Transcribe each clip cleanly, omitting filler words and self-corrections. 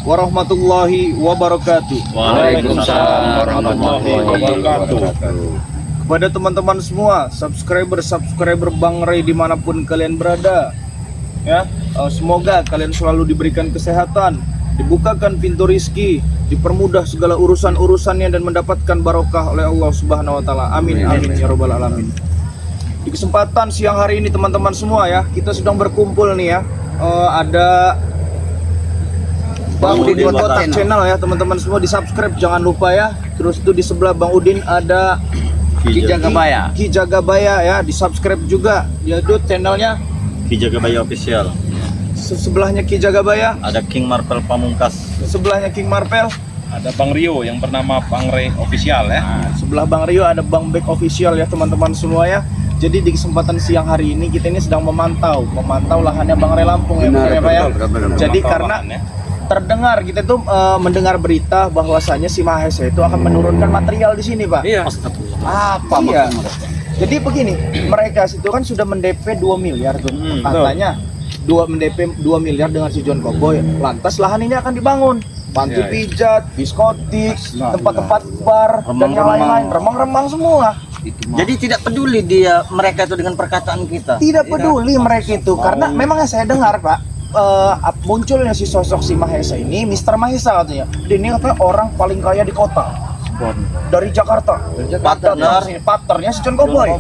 warahmatullahi wabarakatuh. Waalaikumsalam warahmatullahi wabarakatuh. Kepada teman-teman semua, subscriber Bang Ray dimanapun kalian berada, ya, semoga kalian selalu diberikan kesehatan, dibukakan pintu rizki, dipermudah segala urusan-urusannya dan mendapatkan barokah oleh Allah Subhanahu Wa Taala. Amin amin ya robbal alamin. Di kesempatan siang hari ini teman-teman semua ya, kita sedang berkumpul nih ya. Ada Bang Udin Kotak channel ya teman-teman semua, di subscribe jangan lupa ya. Terus itu di sebelah Bang Udin ada Ki Jagabaya ya, di subscribe juga. Dia tuh channelnya Ki Jagabaya Official. Sebelahnya Ki Jagabaya Ada King Marvel Pamungkas. sebelahnya King Marvel, ada Bang Rio yang bernama Bang Ray Official ya. sebelah Bang Rio ada Bang Bek Official ya teman-teman semua ya. Jadi di kesempatan siang hari ini kita ini sedang memantau lahannya Bang Ray Lampung ya, benar ya Pak ya. Jadi karena terdengar kita tuh mendengar berita bahwasanya si Mahesa itu akan menurunkan material di sini Pak. Iya. Apa iya. Jadi begini, mereka situ kan sudah mendp 2 miliar tuh. Katanya mendp 2 miliar dengan si John Cowboy. Lantas lahan ini akan dibangun panti pijat, diskotik, tempat-tempat bar dan yang lain-lain, remang-remang semua. Jadi tidak peduli mereka itu dengan perkataan kita. Tidak peduli mereka itu, karena memang saya dengar Pak, munculnya si sosok si Mahesa ini, Mr. Mahesa katanya. Dia ini katanya orang paling kaya di kota. Dari Jakarta. Paternya si John Cowboy.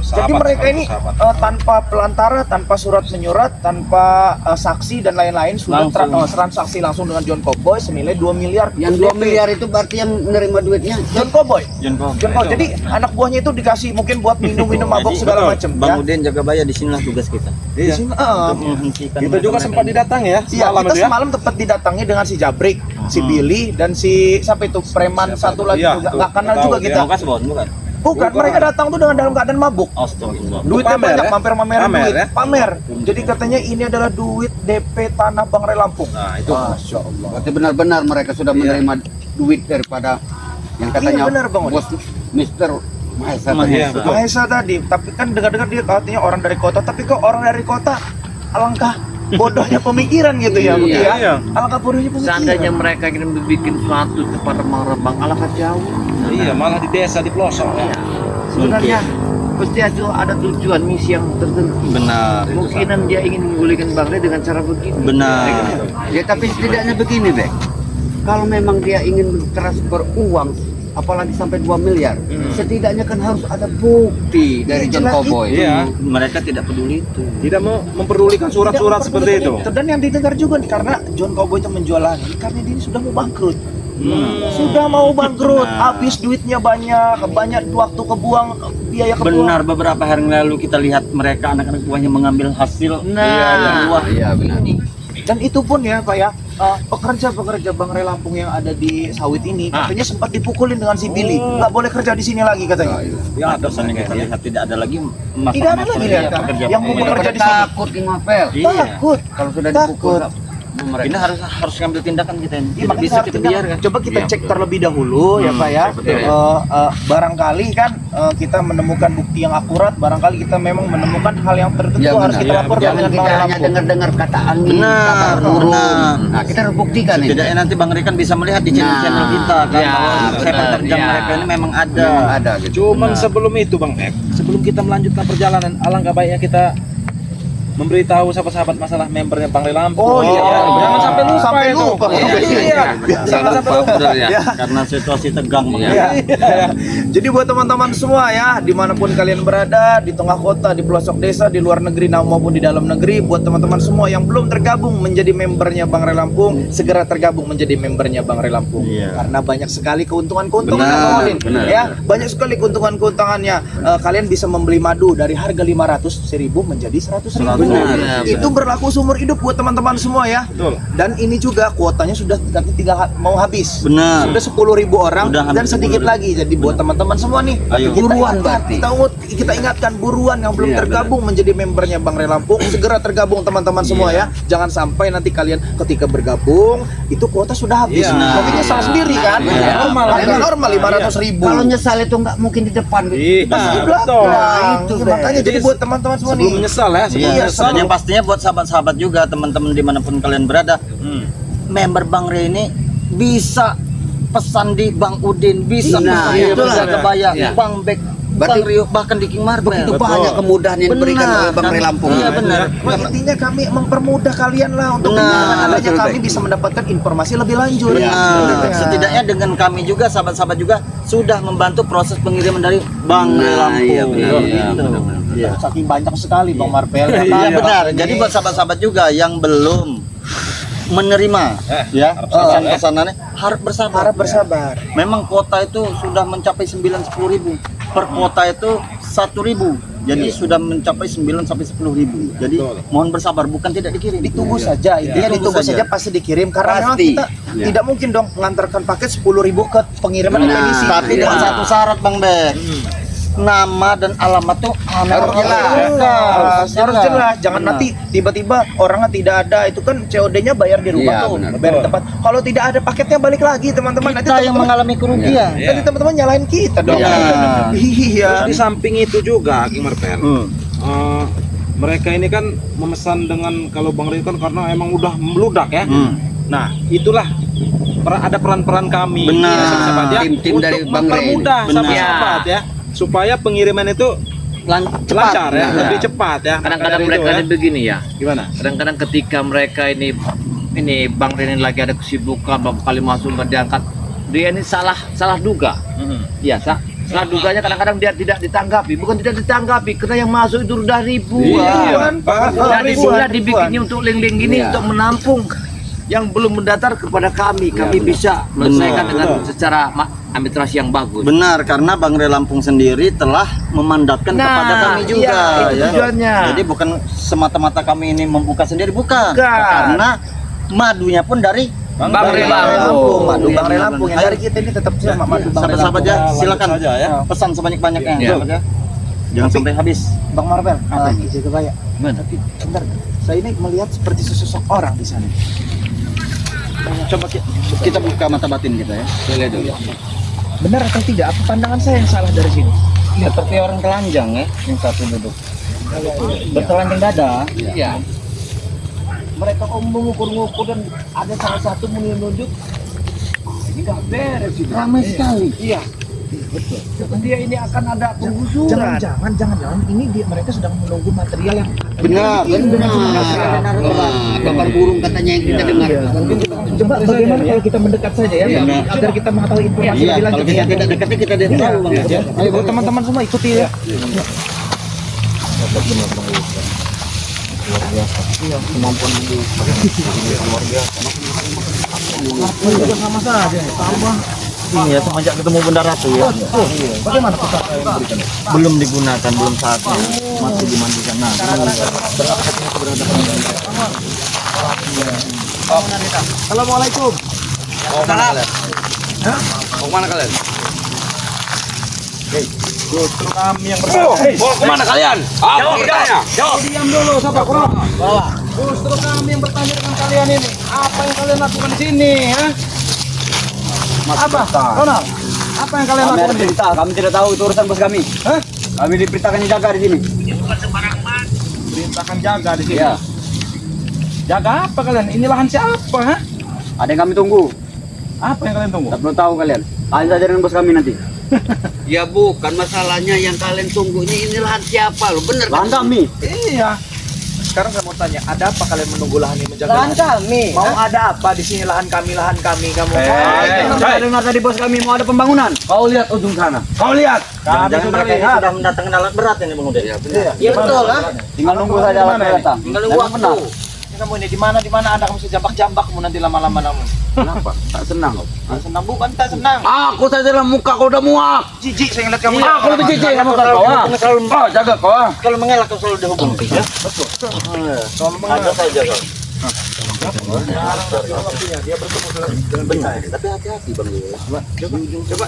Jadi mereka ini tanpa pelantara, tanpa surat menyurat, tanpa saksi dan lain-lain sudah transaksi langsung dengan John Cowboy senilai 2 miliar. Yang 2 miliar itu berarti yang menerima duitnya John Cowboy. Jadi anak buahnya itu dikasih mungkin buat minum-minum mabok segala macam. Bang Udin Jagabaya, di sinilah tugas kita. Di sini, Kita juga sempat didatangi ya. iya, kita semalam tempat didatangi dengan si Jabrik, si Billy dan si siapa itu preman satu lagi Iya, nggak kenal juga kita. Bukan, mereka datang tuh dengan dalam keadaan mabuk. Astagfirullah. Duitnya Pamer banyak, ya? pamer duit, ya? pamer. Jadi katanya ini adalah duit DP tanah Bang Ray Lampung. Nah, itu. Masya Allah. Berarti benar-benar mereka sudah menerima duit daripada yang katanya Iya, benar, Bang Udin. bos Mr. Mahesa. Iya, betul. Mahesa tadi, tapi kan dengar-dengar dia katanya orang dari kota, tapi kok orang dari kota alangkah bodohnya pemikiran gitu ya, Bu, ya. Iya. Alangkah bodohnya pemikiran. Seandainya mereka ingin membuat suatu tempat remang-remang, alangkah jauh. Iya, malah di desa di pelosok. Ya. Sebenarnya pasti ada tujuan misi yang tertentu. Benar. Mungkinan dia ingin memulihkan Bang Ray dengan cara begini. Benar. Ya tapi setidaknya begini, Bek. Kalau memang dia ingin transfer uang apalagi sampai 2 miliar, setidaknya kan harus ada bukti dari John Cowboy. Iya. Mereka tidak peduli itu. Tidak mau memperdulikan surat-surat seperti itu. Dan yang didengar juga nih, karena John Cowboy itu menjual lahan karena dia sudah mau bangkrut. Sudah mau bangkrut, habis duitnya banyak waktu kebuang, biaya kebuang. Benar, beberapa hari lalu kita lihat mereka anak-anak buahnya mengambil hasil. Iya benar. Dan itu pun ya Pak ya, pekerja-pekerja Bang Ray Lampung yang ada di sawit ini katanya sempat dipukulin dengan si Billy, nggak boleh kerja di sini lagi katanya. Ya, atasan yang kita lihat tidak ada lagi masalah. Tidak ada lagi lihat kan, yang mau bekerja di sini. Takut di Mapel. Takut, Kalau sudah takut. dipukul, ini harus ngambil tindakan kita ini. Iya, Tidak makanya bisa harus kita tindakan. biarkan. Coba kita cek terlebih dahulu ya Pak ya. Barangkali kan kita menemukan bukti yang akurat, barangkali kita memang menemukan hal yang tertentu Ya, harus benar. kita laporkan Jangan dengan kita Bang Ray hanya Lampung. dengar-dengar kata angin, Benar, kata burung. benar. Nah, kita harus buktikan ini. Setidaknya nanti Bang Ray kan bisa melihat di channel kita kan ya, bahwa benar, sepak terjang ya. mereka ini memang ada. Memang ada gitu. Cuman sebelum itu Bang Ek, sebelum kita melanjutkan perjalanan, alangkah baiknya kita memberitahu sahabat-sahabat masalah membernya Bang Ray Lampung. Oh iya, Jangan sampai lupa sampai itu. lupa. Iya. Jangan sampai lupa. Ya. Karena situasi tegang Bang. Iya. Jadi buat teman-teman semua ya, dimanapun kalian berada, di tengah kota, di pelosok desa, di luar negeri maupun di dalam negeri, buat teman-teman semua yang belum tergabung menjadi membernya Bang Ray Lampung, segera tergabung menjadi membernya Bang Ray Lampung. Iya. Karena banyak sekali keuntungan-keuntungan Benar, Bang Udin. benar. Ya, banyak sekali keuntungan-keuntungannya. Kalian bisa membeli madu dari harga 500.000 menjadi 100.000. Benar. Itu berlaku seumur hidup buat teman-teman semua ya. Betul. Dan ini juga kuotanya sudah mau habis. Benar. Sudah 10.000 orang Sudah dan hampir sedikit 10.000. lagi. Jadi buat teman-teman semua nih, Ayo. kita Buruan ingatkan, berarti. kita ingatkan buruan yang belum tergabung menjadi membernya Bang Ray Lampung, segera tergabung teman-teman semua ya. Jangan sampai nanti kalian ketika bergabung itu kuota sudah habis. Iya. Nanti nyesal sendiri kan? Iya. Harga normal 500.000. Kalau nyesal itu nggak mungkin di depan. Iya, Pasti di betul. belakang. Nah, itu, Ya, makanya jadi buat teman-teman semua Sebelum nih. menyesal ya, sebelum Iya, menyesal. Dan yang pastinya buat sahabat-sahabat juga, teman-teman dimanapun kalian berada, member Bang Rey ini bisa pesan di Bang Udin, bisa Nah, pesan di itulah. Bursa Kebaya, Iya. Bang Bek, Berarti Bang Rio, bahkan di King Marble. Begitu banyak kemudahan yang diberikan oleh Bang Rey Lampung. Iya benar. Nah, intinya kami mempermudah kalian lah untuk Benar. dengan adanya Betul, kami baik. bisa mendapatkan informasi lebih lanjut. Benar. Ya. Setidaknya dengan kami juga sahabat-sahabat juga sudah membantu proses pengiriman dari Bang Rey Nah, Lampung. iya benar. Gitu. Iya, benar. Iya. Saking banyak sekali Bang Marvel. Iya benar. Jadi buat sahabat-sahabat juga yang belum menerima ya pesan-pesanannya harap bersabar. Harap bersabar. Memang kuota itu sudah mencapai 9-10 ribu. Per kuota itu 1.000. Jadi sudah mencapai 9 sampai 10 ribu. Jadi mohon bersabar, bukan tidak dikirim. Ditunggu saja, intinya Ditunggu ditunggu saja. saja pasti dikirim karena memang Pasti. kita Ya. tidak mungkin dong mengantarkan paket 10.000 ke pengiriman Nah, ekspedisi. Tapi Iya. dengan satu syarat Bang Bek. Nama dan alamat tuh Harus Harus jelas, jangan Benar. nanti tiba-tiba orangnya tidak ada, itu kan COD-nya bayar di rumah Iya, tuh, benar. bayar di tempat. Kalau tidak ada paketnya balik lagi teman-teman. Nanti Kita yang teman-teman mengalami kerugian. nanti teman-teman nyalain kita dong. Iya. Iya. Terus di samping itu juga King Marvel, mereka ini kan memesan dengan kalau Bang Rey kan karena emang udah meludak ya. Nah, itulah ada peran-peran kami Benar. sahabat-sahabat ya, Tim-tim untuk dari Bang Rey. mempermudah Benar. sahabat-sahabat ya, supaya pengiriman itu lancar ya, Benar. lebih cepat ya. Kadang-kadang Maka dari mereka itu, ini begini ya. gimana? Kadang-kadang ketika mereka ini Bang Ren lagi ada kesibukan beberapa kali masuk nggak diangkat, dia ini salah duga. Iya, salah duganya kadang-kadang dia tidak ditanggapi, bukan tidak ditanggapi karena yang masuk itu udah ribuan. Jadi sudah dibikinnya untuk link-link ini Iya. untuk menampung yang belum mendaftar kepada kami. Kami bisa menyelesaikan dengan secara administrasi yang bagus. Benar, karena Bang Rey Lampung sendiri telah memandatkan Nah, kepada kami juga iya, itu ya. tujuannya. Jadi bukan semata-mata kami ini membuka sendiri, bukan. Bukan. Karena madunya pun dari Bang Rey Lampung. Lampung, madu Bang Rey Iya, Lampung yang ayo. dari kita ini tetap sama madu Bang Rey Sahabat-sahabat ya, Lanjut silakan saja ya. pesan sebanyak-banyaknya. Iya. sahabat ya. Jangan sampai habis. Bang Marvel, izin kebaya. Tapi bentar, saya ini melihat seperti sesosok orang di sana. Coba kita buka mata batin kita ya. Lihat dulu. Benar atau tidak? Apa pandangan saya yang salah dari sini? Seperti orang telanjang ya, yang satu duduk. Bertelanjang dada. Iya. Mereka kok mengukur-ngukur dan ada salah satu menunjuk. Ini nggak beres ini. Ramai sekali. Iya. Betul. Dia ini akan ada penggusuran. Jangan. Ini mereka sedang menunggu material yang Benar. Nah, kabar burung katanya yang kita dengar. Coba bagaimana kalau kita mendekat saja ya, agar kita mengetahui informasi Iya, lebih kalau lanjut. kita tidak dekatnya kita tidak tahu Bang. Ayo buat teman-teman semua ikuti ya. Juga sama saja, sama. Iya, semenjak ketemu Bunda Ratu ya. Bagaimana kita berikan? Belum digunakan, belum saatnya. Masih dimandikan. Nah, Assalamualaikum. Mau kemana kalian? Justru kami yang bertanya. Mau kemana kalian? Jawab pertanyaannya. Jawab. Diam dulu, sabar. Justru kami yang bertanya dengan kalian ini. Apa yang kalian lakukan di sini, ya? Apa? Ronald, apa yang kalian lakukan di sini? Kami tidak tahu itu urusan bos kami. Hah? Kami diperintahkan jaga di sini. Perintahkan jaga di sini. Iya. Jaga apa kalian? Ini lahan siapa, ha? Ada yang kami tunggu. Apa yang kalian tunggu? Tak perlu tahu kalian. Kalian saja dengan bos kami nanti. Ya bukan masalahnya yang kalian tunggu ini lahan siapa lo? Bener Lahan kan? kami. Iya. Sekarang saya mau tanya, ada apa kalian menunggu lahan ini menjaga? Lahan kami. Mau ada apa di sini lahan kami kamu? Saya dengar tadi bos kami mau ada pembangunan. Kau lihat ujung sana. Kau lihat. Kami jangan sudah mereka ini lihat. sudah mendatangkan alat berat ini Bang Udin. Iya betul lah. Tinggal nunggu saja alat Gimana ini? datang. Tinggal Dan nunggu yang benar. waktu. Ini kamu ini di mana ada kamu sejambak-jambak kamu nanti lama-lama kamu. Kenapa? Tak senang kau. Senang bukan tak senang. Aku saja dalam muka kau udah muak. Jijik saya ngeliat kamu. Aku lebih jijik sama kau. Oh, jaga kau. Kalau mengelak kau selalu dihukum. Ya? Kalau Ada saja kau. Tapi hati-hati Bang. coba.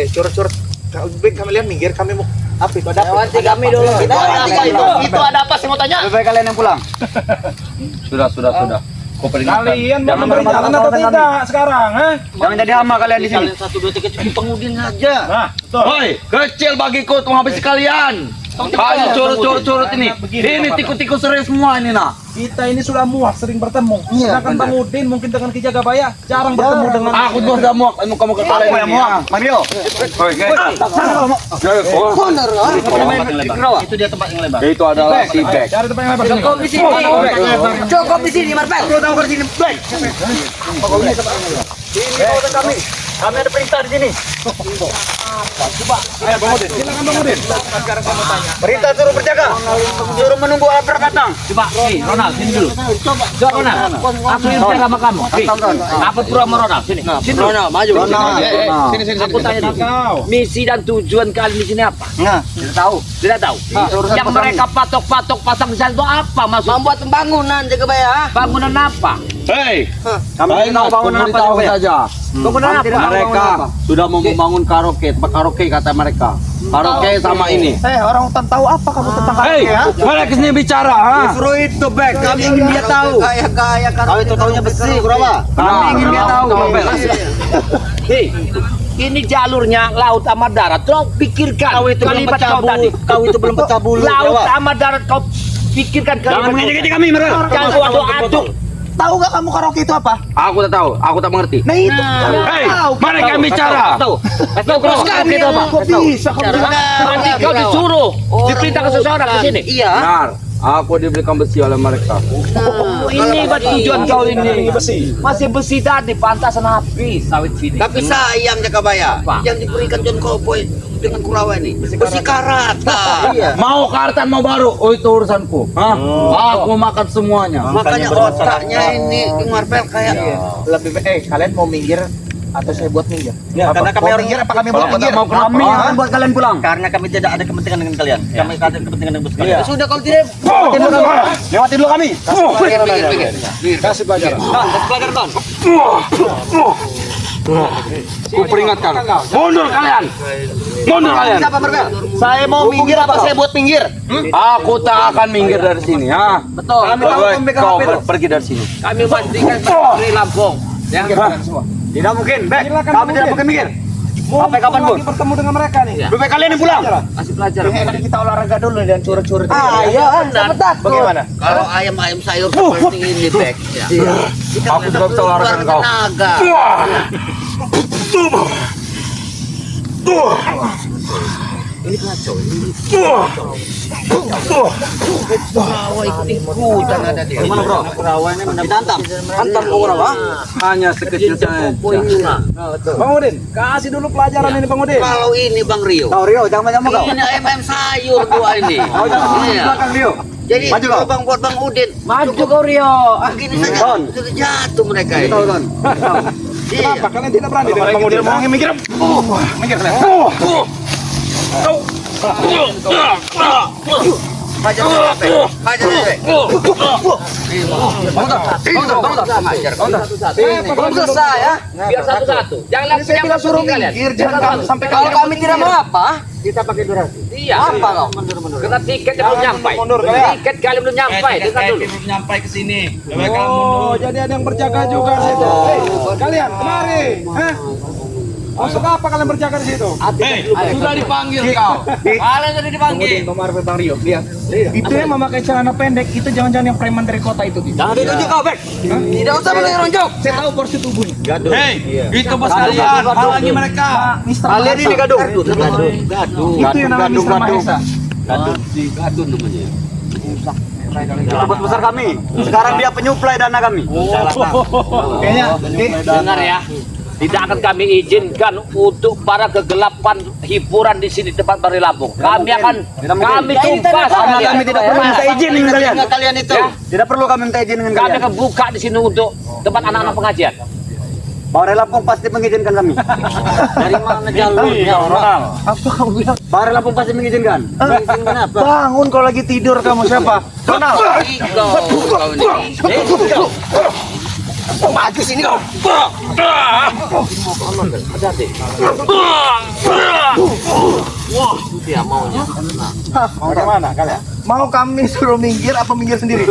Curut. Kami lihat minggir kami mau apa itu ada apa? Lewati kami dulu. Itu ada apa itu? Itu ada apa saya mau tanya? Lebih baik kalian yang pulang. Sudah. Kau peringatkan. Kalian mau Jangan memberi jalan atau bermasalah dengan tidak sekarang, ha? Jangan jadi hama kalian di sini. Kalian 1, 2, 3 cukup pengudin aja. Nah, betul. Woi, kecil bagiku tuh habis sekalian. Hanya curut-curut ini. Ini tikus-tikus serius semua ini nah. Kita ini sudah muak sering bertemu. Sedangkan Bang Udin mungkin dengan Ki Jagabaya jarang bertemu dengan Aku tuh udah muak, kamu ke kalian. Aku yang muak, Mario. Itu dia tempat yang lebar. Itu adalah si Bek. cari tempat yang lebar. Cukup di sini. Cukup di sini, Marvel. Cukup di sini. Kami ada perintah di sini. Ayo Bang Udin, silakan Bang Udin. Sekarang saya mau tanya. Perintah suruh berjaga. Suruh menunggu alat berat datang. Coba, nih Ronald, sini dulu. Coba Ronald. Aku yang jaga sama kamu. Apa pura sama Ronald? Sini. Sini Ronald, maju. Sini. Aku tanya dulu. Misi dan tujuan kalian di sini apa? Nah, tidak tahu. Tidak tahu. Yang mereka patok-patok pasang di sana itu apa maksud? Membuat pembangunan Jagabaya. Bangunan apa? Hei, Kami tahu bangunan apa saja. Bangunan apa? Mereka sudah mau membangun karaoke, kata mereka. Karaoke sama ini. orang hutan tahu apa kamu tentang hei, mereka sini bicara, ha? Justru itu, Bek. Kami ingin dia tahu. Gaya-gaya Kau itu tahunya besi, berapa? Kami ingin dia tahu. Hei, ini jalurnya laut sama darat. Kau pikirkan Kau itu belum kalimat pecah kau tadi. bulu. Kau itu belum pecah bulu. Laut berapa? sama darat kau pikirkan Jangan kalimat. mengejek kami, Merel. Jangan kau aduk-aduk. Tahu gak kamu karaoke itu apa? Aku tak tahu, aku tak mengerti. Nah itu. Hei, mereka bicara. Tahu. Tahu karaoke itu apa? Kok bisa kamu bilang? Nanti kau disuruh diperintah ke seseorang ke sini. Iya. Benar. Aku dibelikan besi oleh mereka. Ini buat tujuan kau ini. Masih besi tadi, pantasan habis sawit sini. Tapi sayang Jagabaya, Apa? yang diberikan John Cowboy dengan Kurawa ini besi karata. Iya. Mau kartan mau baru, oh itu urusanku. Hah? Aku makan semuanya. Makanya otaknya ini Marvel kayak Lebih baik kalian mau minggir atau saya buat minggir? Ya, karena kami harus minggir apa kami buat minggir? mau kenapa? Kami akan buat kalian pulang. Karena kami tidak ada kepentingan dengan kalian. Kami ada kepentingan dengan bos kalian. sudah kalau tidak Lewatin dulu kami. Kasih pelajaran. Ku peringatkan. Mundur kalian. Mundur kalian. siapa Marvel? Saya mau minggir apa saya buat minggir? Aku tak akan minggir dari sini, ha? Betul. Kau pergi dari sini. Kami pastikan dari Lampung. Tidak mungkin, Bek. Silakan, Kami tidak mungkin. mungkin minggir. Sampai kapan, Bun? lagi bertemu dengan mereka nih. Lebih baik kalian yang pulang. Kasih pelajaran. Tadi kita olahraga dulu dan curut-curut. Iya, sama takut. Bagaimana? Kalau ayam-ayam sayur seperti ini, Bek. Ya. Aku juga bisa olahraga kau. Tenaga. Ikut-ikutan ada dia. Gimana, Bro? Kurawannya ditantang. Hantam ke Kurawa. Hanya sekecil saja. Bang Udin, kasih dulu pelajaran ini Bang Udin. Kalau ini Bang Rio. Kau Rio, jangan banyak kau. Ini ayam-ayam sayur dua ini. Kau jangan Iya. belakang Rio. Jadi Maju kau. Bang buat Bang Udin. Maju kau Rio. Begini saja Don. sudah jatuh mereka ini. Tahu, Don. Iya. Kenapa kalian tidak berani dengan Bang Udin? Mau minggir. Minggir kalian. Hajar sampai. Hajar sampai. Belum selesai ya. Biar satu-satu. Jangan langsung yang Kita suruh kalian. minggir, jangan kamu sampai Kalau kami tidak mau apa? kita pakai durasi. Iya. Apa kau? Karena tiket belum nyampai. mundur, kalian. Tiket kalian belum nyampai. Dengar dulu. Nyampai ke sini. Oh, jadi ada yang berjaga juga di situ. Hei, kalian kemari. Hah? Maksud apa kalian berjaga di situ? Sudah dipanggil kau. Kalian sudah dipanggil. Nomor Bang Rio, lihat. Itu yang memakai celana pendek, itu jangan-jangan yang preman dari kota itu. Jangan ditunjuk kau, Bek. Tidak usah menunjuk. Saya tahu porsi tubuhnya. Hei, itu bos kalian. Halangi mereka. Kalian ini gaduh. Itu yang namanya Mister Mahesa. Bos besar kami. Sekarang dia penyuplai dana kami. Kayaknya Dengar ya. Tidak akan kami izinkan untuk para kegelapan hiburan di sini tempat Bari Lampung. Kami akan tumpas Karena kami tidak perlu minta izin dengan kalian. Dengan kalian itu. Tidak perlu kami minta izin dengan Kami kalian. akan buka di sini untuk tempat anak-anak pengajian. Bari Lampung pasti mengizinkan kami. Dari mana jalurnya orang? Apa kamu bilang? Bari Lampung pasti mengizinkan. Mengizinkan apa? bangun kalau lagi tidur kamu siapa? Kau ini. Maju sini kau. Bagaimana kalian? Mau kami suruh minggir apa minggir sendiri?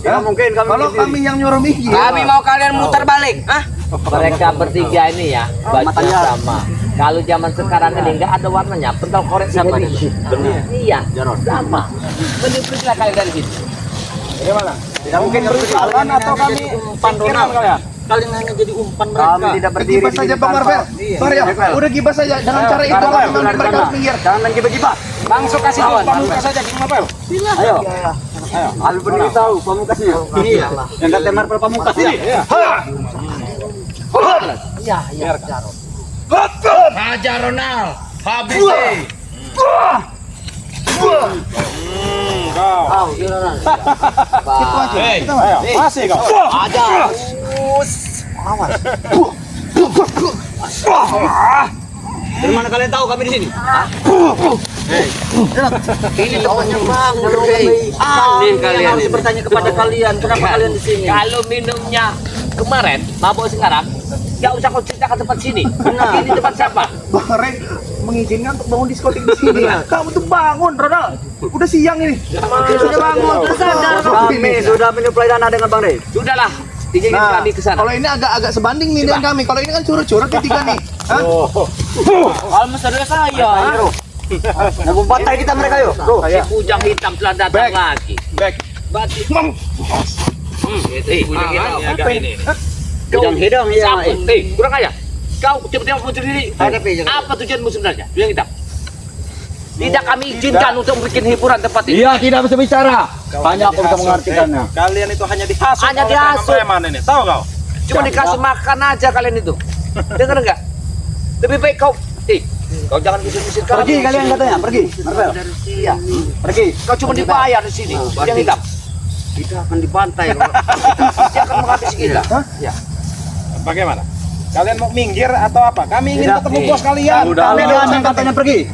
Ya mungkin kami. Kalau kami yang nyuruh minggir, Kami mau kalian muter balik. Hah? Mereka bertiga ini ya, bajunya sama. Kalau zaman sekarang ini nggak ada warnanya, pentol korek sama nih. Iya, sama. Mending kalian dari sini. Bagaimana? Tidak mungkin berjalan atau kami umpan pikiran kalian? Kalian hanya jadi umpan mereka. tidak berdiri Gibah saja Bang Marvel. Bang Rio, udah gibah saja dengan cara itu Marvel, memang mereka harus minggir. Jangan main gibah-gibah. Langsung kasih tahu pamungkas saja King Marvel. Ayo. Ayo beritahu pamungkasnya. Iya. Yang kata Marvel pamungkas ya. Iya, Hajar Ronald, habis deh. Kau. Gitu aja. Ayo, masih kau. Ada. Dari mana kalian tahu kami di sini? Ini temannya Bang. Aneh kalian. harus Harus bertanya kepada kalian, kenapa kalian di sini? Kalau minumnya kemarin, mabok sekarang, nggak usah kau ceritakan tempat sini. Ini tempat siapa? Bang Ray mengizinkan untuk bangun diskotik di sini. Kamu tuh bangun, Ronald. Udah siang ini. Sudah bangun, sudah sadar. Kami sudah menyuplai dana dengan Bang Rey. Sudahlah, izinin Nah, kami ke sana. kalau ini agak sebanding nih dengan kami. Kalau ini kan curut-curut ketiga nih. Hah? Kalau mesti saya. Nah, bantai kita mereka yuk. Si Kujang Hitam telah datang lagi. Back. Bati. Kujang Hitam. Agak ini. Kujang hidung ya. Siapa? Kurang aja. Kau tiba-tiba muncul diri. Apa tujuanmu sebenarnya? Kujang Hitam. Tidak kami izinkan untuk bikin hiburan tempat ini. Iya, tidak bisa bicara. Hanya aku bisa mengartikannya. Kalian itu hanya dihasut. Hanya oleh dihasut. preman ini. Tahu kau? Cuma dikasih makan aja kalian itu. Dengar enggak? Lebih baik kau kau jangan bisik-bisik Pergi kalian katanya, pergi. Marvel. Iya. Pergi. Kau cuma dibayar di sini. Kujang Hitam. Kita akan dibantai. Dia akan menghabisi kita. Ya. Bagaimana? Kalian mau minggir atau apa? Kami ingin ketemu bos kalian. Kalian yang katanya pergi.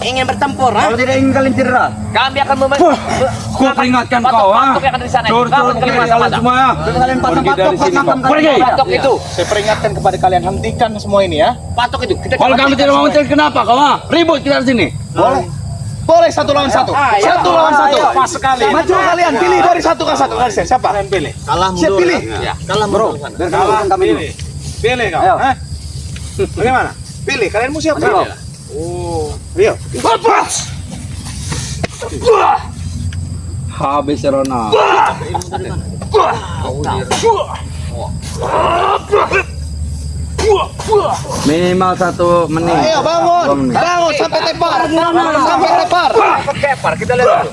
Ingin bertempur, ha? Kalau tidak ingin kalian cedera. Kami akan Ku peringatkan kau, ha? Patok yang ada di sana. Turun Bangun kalian kalian masa-masa. semua ya. Kalian pasang patok, pasang pergi. Patok itu. Saya peringatkan kepada kalian, hentikan semua ini ya. Patok itu. Kita Kalau kami tidak mau mencari kenapa kau, ha? Ribut kita di sini. Boleh. Boleh satu lawan satu. Satu lawan satu. Pas sekali. Maju kalian, pilih dari satu ke satu. Kalian siapa? Kalian pilih. Kalah Siap mundur. pilih. Ya. Kalah mundur. Kalah pilih. Pilih kau. Ayo. Hah? Bagaimana? Pilih. Kalian mau siapa? Ayo. Oh. Rio. Habis Ronald. Minimal 1 menit. Ayo bangun. Bangun sampai tepar. Sampai tepar. kepar kita lihat dulu.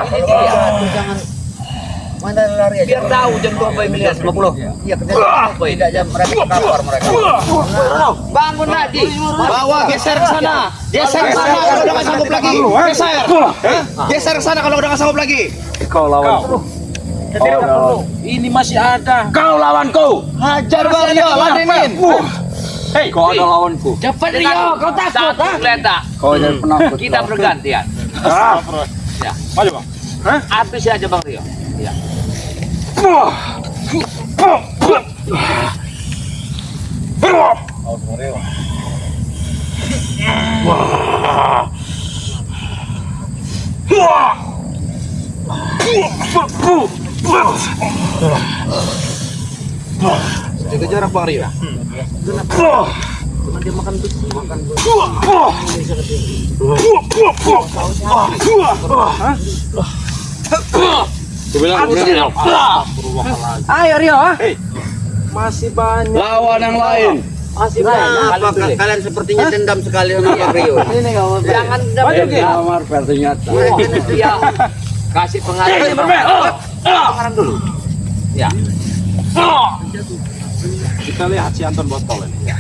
Ini dia. Mana lari aja. Biar tahu jam 2 miliar 50. Iya, tidak jam mereka kapar mereka. Bangun lagi. Bawa geser ke sana. Geser ke sana kalau udah nggak sanggup lagi. Geser. Hah? Geser ke sana kalau udah nggak sanggup lagi. Kau lawan. Ini masih ada. Kau lawanku. Hajar Bang Rio, ladenin. Hei, Kau ada lawanku. Cepat Rio, kau takut ha? Letak. Kau jadi penakut. Kita bergantian. Ya. Maju bang. Habis aja Bang Rio. Ya. Jaga jarak bang Rio. Dia makan besi. Ayo Rio. Masih banyak. Lawan yang lain. Masih banyak. Apakah kalian sepertinya dendam sekali sama Bang Rio? Jangan Maju, Ki. Marvel ternyata. dia kasih pengaruh. Pengaruh dulu. Ya. Kita lihat si Anton botol ini.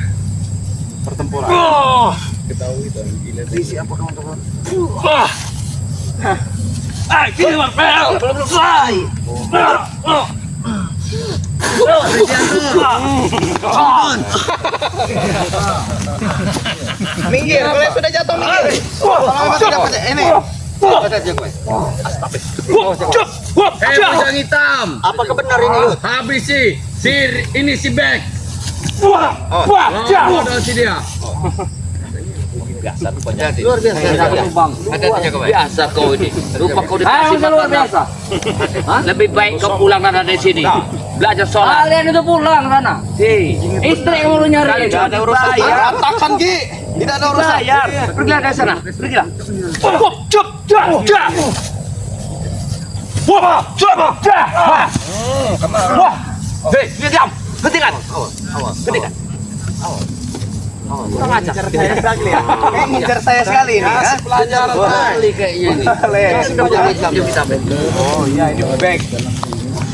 Pertempuran. Minggir, kalian sudah jatuh minggir. Kalau memang tidak percaya ini. Kujang Hitam. Apakah benar ini, Yud? Habis ini si Beck. Wah, Lawan si dia. biasa rupanya. Luar biasa. Bang. Biasa kau ini. Rupa kau dikasih luar biasa. Lebih baik kau pulang dari sini. Belajar sholat. Kalian itu pulang sana. Istri yang mau nyari. Tidak ada urusan berantakan Ki. Tidak ada urusan. Pergilah dari sana. Pergilah. Hei, dia diam. Hentikan. Hentikan. Kurang ajar. Ngejar saya sekali ini ya. Pelajaran. Kali kayaknya ini. Oh iya ini back.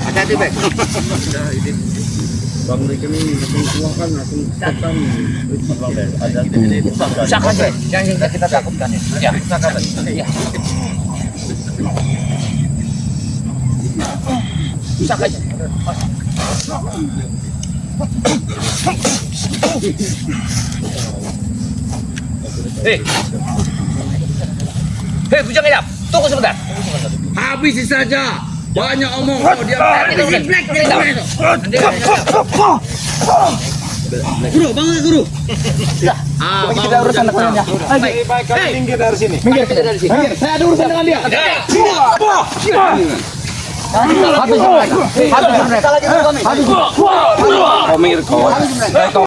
Hati-hati, Bek. Usahakan aja. Jangan kita takutkan ya. Ya. Usahakan aja. Hei. Hei, bujang hitam. Tunggu sebentar. Habisi saja. Banyak omong. Kau diam. Guru, bangun guru. Kita urusan dengan dia. Lebih baik kalian minggir dari sini. Minggir dari sini. Saya ada urusan dengan dia. Habis mereka. Habis mereka. Habis mereka.